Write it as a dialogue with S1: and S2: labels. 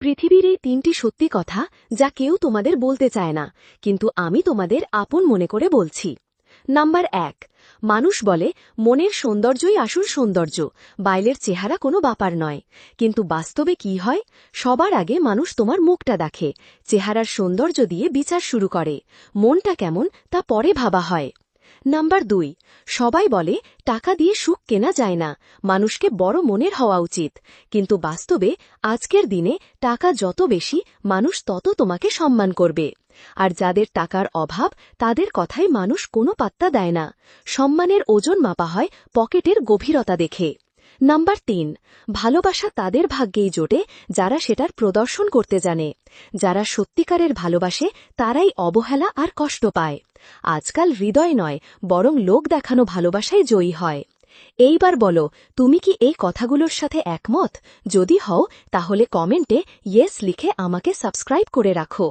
S1: পৃথিবীর এই ৩টি সত্যি কথা যা কেউ তোমাদের বলতে চায় না, কিন্তু আমি তোমাদের আপন মনে করে বলছি। নাম্বার ১, মানুষ বলে মনের সৌন্দর্যই আসল সৌন্দর্য, বাইরের চেহারা কোনো ব্যাপার নয়। কিন্তু বাস্তবে কি হয়? সবার আগে মানুষ তোমার মুখটা দেখে, চেহারার সৌন্দর্য দিয়ে বিচার শুরু করে। মনটা কেমন তা পরে ভাবা হয়। নাম্বার ২, সবাই বলে টাকা দিয়ে সুখ কেনা যায় না, মানুষকে বড় মনের হওয়া উচিত। কিন্তু বাস্তবে আজকের দিনে টাকা যত বেশি, মানুষ তত তোমাকে সম্মান করবে। আর যাদের টাকার অভাব, তাদের কথায় মানুষ কোনো পাত্তা দেয় না। সম্মানের ওজন মাপা হয় পকেটের গভীরতা দেখে। নাম্বার ৩, ভালোবাসা তাদের ভাগ্যেই জোটে যারা সেটার প্রদর্শন করতে জানে। যারা সত্যিকারের ভালোবাসে তারাই অবহেলা আর কষ্ট পায়। আজকাল হৃদয় নয়, বরং লোক দেখানো ভালোবাসাই জয়ী হয়। এইবার বলো, তুমি কি এই কথাগুলোর সাথে একমত? যদি হও, তাহলে কমেন্টে ইয়েস লিখে আমাকে সাবস্ক্রাইব করে রাখো।